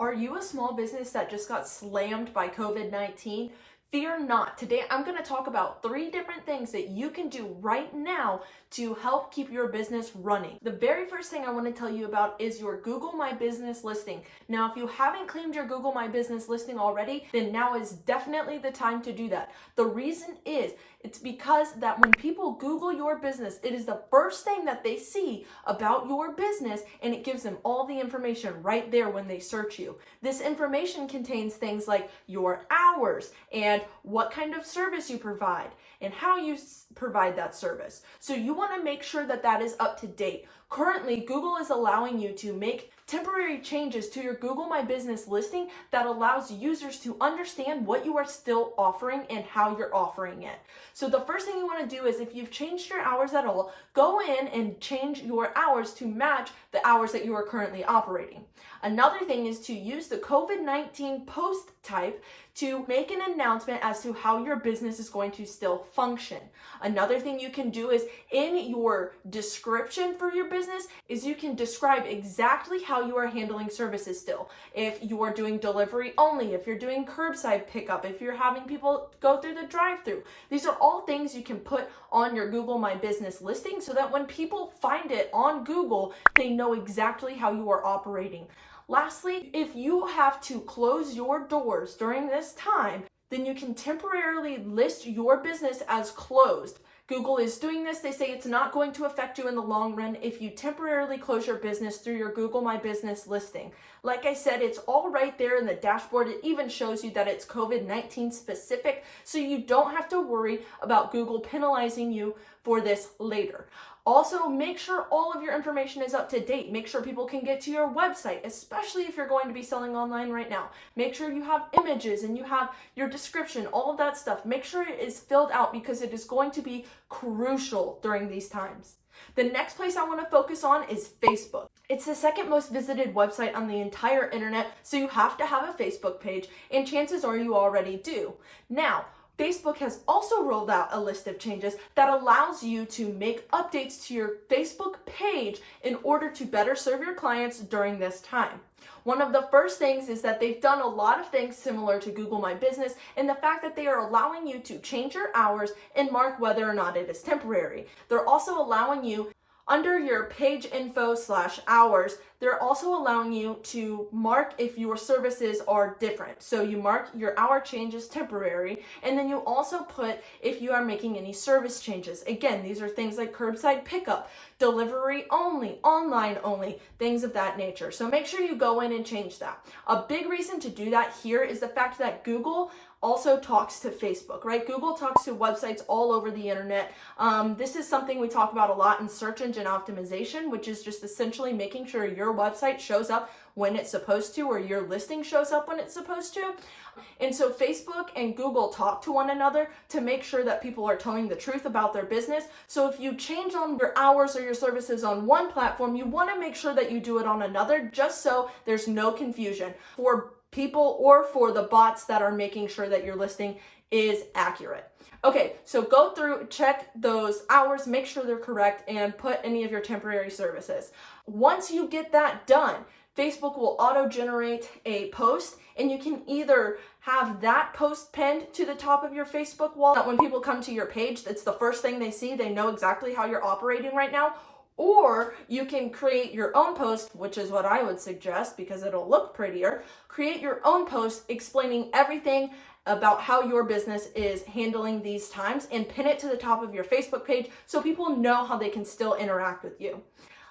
Are you a small business that just got slammed by COVID-19? Fear not. Today I'm going to talk about 3 different things that you can do right now to help keep your business running. The very first thing I want to tell you about is your Google My Business listing. Now, if you haven't claimed your Google My Business listing already, then now is definitely the time to do that. The reason is it's because that when people Google your business, it is the first thing that they see about your business, and it gives them all the information right there when they search you. This information contains things like your hours and what kind of service you provide and how you provide that service. So you want to make sure that that is up to date. Currently, Google is allowing you to make temporary changes to your Google My Business listing that allows users to understand what you are still offering and how you're offering it. So the first thing you want to do is, if you've changed your hours at all, go in and change your hours to match the hours that you are currently operating. Another thing is to use the COVID-19 post type to make an announcement as to how your business is going to still function. Another thing you can do is, in your description for your business, is you can describe exactly how you are handling services still. If you are doing delivery only, if you're doing curbside pickup, if you're having people go through the drive-through. These are all things you can put on your Google My Business listing so that when people find it on Google, they know exactly how you are operating. Lastly, if you have to close your doors during this time, then you can temporarily list your business as closed. Google is doing this. They say it's not going to affect you in the long run if you temporarily close your business through your Google My Business listing. Like I said, it's all right there in the dashboard. It even shows you that it's COVID-19 specific, so you don't have to worry about Google penalizing you for this later. Also, make sure all of your information is up to date. Make sure people can get to your website, especially if you're going to be selling online right now. Make sure you have images and you have your description, all of that stuff. Make sure it is filled out because it is going to be crucial during these times. The next place I want to focus on is Facebook. It's the second most visited website on the entire internet, so you have to have a Facebook page, and chances are you already do. Now, Facebook has also rolled out a list of changes that allows you to make updates to your Facebook page in order to better serve your clients during this time. One of the first things is that they've done a lot of things similar to Google My Business, and the fact that they are allowing you to change your hours and mark whether or not it is temporary. They're also allowing you, under your page info/hours, they're also allowing you to mark if your services are different. So you mark your hour changes temporary, and then you also put if you are making any service changes. Again, these are things like curbside pickup, delivery only, online only, things of that nature. So make sure you go in and change that. A big reason to do that here is the fact that Google also talks to Facebook, right? Google talks to websites all over the internet. This is something we talk about a lot in search engine optimization, which is just essentially making sure your website shows up when it's supposed to, or your listing shows up when it's supposed to. And so Facebook and Google talk to one another to make sure that people are telling the truth about their business. So if you change on your hours or your services on one platform, you want to make sure that you do it on another, just so there's no confusion for people or for the bots that are making sure that your listing is accurate. Okay, so go through, check those hours, make sure they're correct, and put any of your temporary services. Once you get that done, Facebook will auto-generate a post, and you can either have that post pinned to the top of your Facebook wall, that when people come to your page, it's the first thing they see, they know exactly how you're operating right now. Or you can create your own post, which is what I would suggest because it'll look prettier. Create your own post explaining everything about how your business is handling these times, and pin it to the top of your Facebook page so people know how they can still interact with you.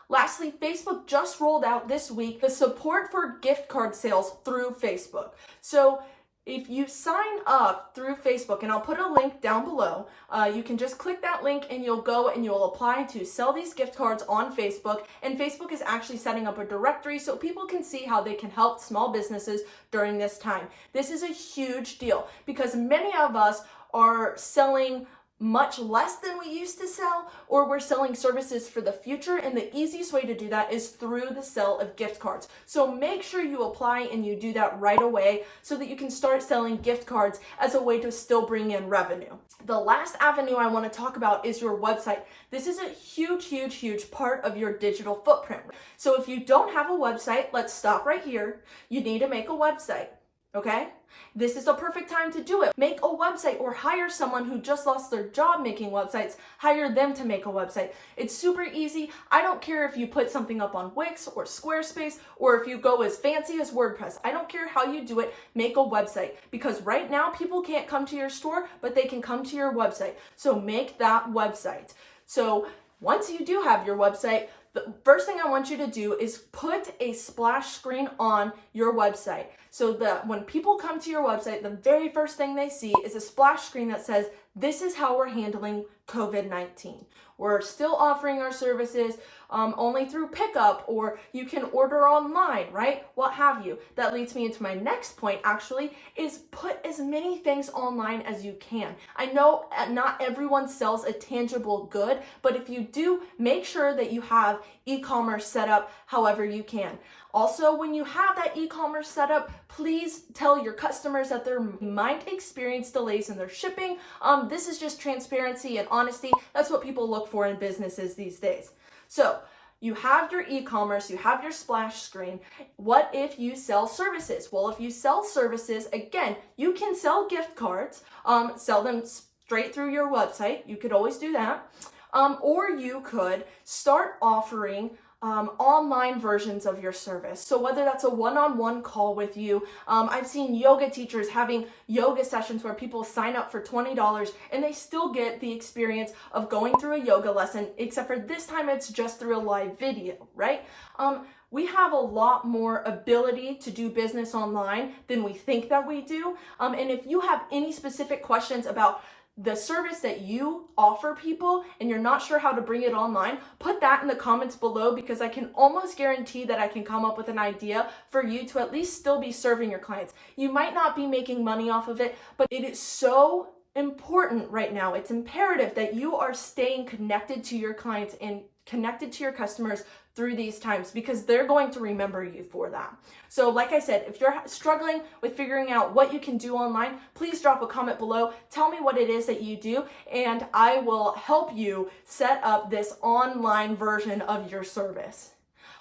Lastly, Facebook just rolled out this week the support for gift card sales through Facebook. So if you sign up through Facebook, and I'll put a link down below, you can just click that link and you'll go and you'll apply to sell these gift cards on Facebook. And Facebook is actually setting up a directory so people can see how they can help small businesses during this time. This is a huge deal because many of us are selling much less than we used to sell, or we're selling services for the future, and the easiest way to do that is through the sale of gift cards. So make sure you apply and you do that right away so that you can start selling gift cards as a way to still bring in revenue. The last avenue I want to talk about is your website. This is a huge part of your digital footprint. So if you don't have a website, let's stop right here. You need to make a website. Okay? This is a perfect time to do it. Make a website or hire someone who just lost their job making websites. Hire them to make a website. It's super easy. I don't care if you put something up on Wix or Squarespace or if you go as fancy as WordPress. I don't care how you do it. Make a website, because right now people can't come to your store, but they can come to your website. So make that website. So once you do have your website, the first thing I want you to do is put a splash screen on your website so that when people come to your website, the very first thing they see is a splash screen that says, this is how we're handling COVID-19. We're still offering our services only through pickup, or you can order online, right? What have you. That leads me into my next point, actually, is put as many things online as you can. I know not everyone sells a tangible good, but if you do, make sure that you have e-commerce set up however you can. Also, when you have that e-commerce set up, please tell your customers that they might experience delays in their shipping. This is just transparency and honesty. That's what people look for in businesses these days. So you have your e-commerce, you have your splash screen. What if you sell services? Well, if you sell services, again, you can sell gift cards, sell them straight through your website. You could always do that. Or you could start offering online versions of your service. So whether that's a one-on-one call with you, I've seen yoga teachers having yoga sessions where people sign up for $20 and they still get the experience of going through a yoga lesson, except for this time it's just through a live video, right? We have a lot more ability to do business online than we think that we do. And if you have any specific questions about the service that you offer people and you're not sure how to bring it online, put that in the comments below, because I can almost guarantee that I can come up with an idea for you to at least still be serving your clients. You might not be making money off of it, but it is so important right now. It's imperative that you are staying connected to your clients and connected to your customers through these times, because they're going to remember you for that. So like I said, if you're struggling with figuring out what you can do online, please drop a comment below. Tell me what it is that you do, and I will help you set up this online version of your service.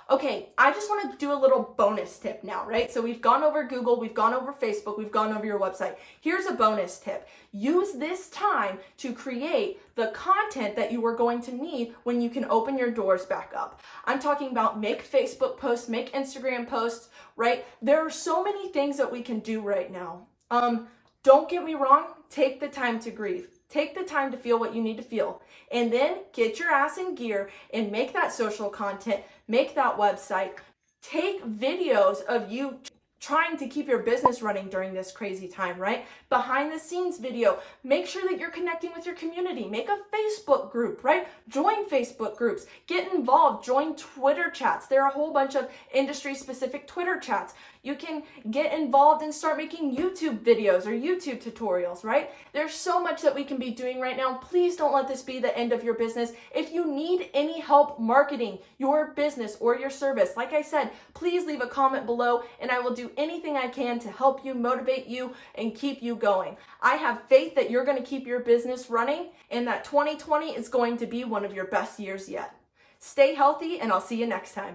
Okay, I just want to do a little bonus tip now, right? So we've gone over Google, we've gone over Facebook, we've gone over your website. Here's a bonus tip. Use this time to create the content that you are going to need when you can open your doors back up. I'm talking about make Facebook posts, make Instagram posts, right? There are so many things that we can do right now. Don't get me wrong, take the time to grieve. Take the time to feel what you need to feel, and then get your ass in gear and make that social content, make that website, take videos of you trying to keep your business running during this crazy time, right? Behind the scenes video. Make sure that you're connecting with your community. Make a Facebook group, right? Join Facebook groups. Get involved. Join Twitter chats. There are a whole bunch of industry specific Twitter chats. You can get involved and start making YouTube videos or YouTube tutorials, right? There's so much that we can be doing right now. Please don't let this be the end of your business. If you need any help marketing your business or your service, like I said, please leave a comment below and I will do anything I can to help you, motivate you, and keep you going. I have faith that you're going to keep your business running and that 2020 is going to be one of your best years yet. Stay healthy, and I'll see you next time.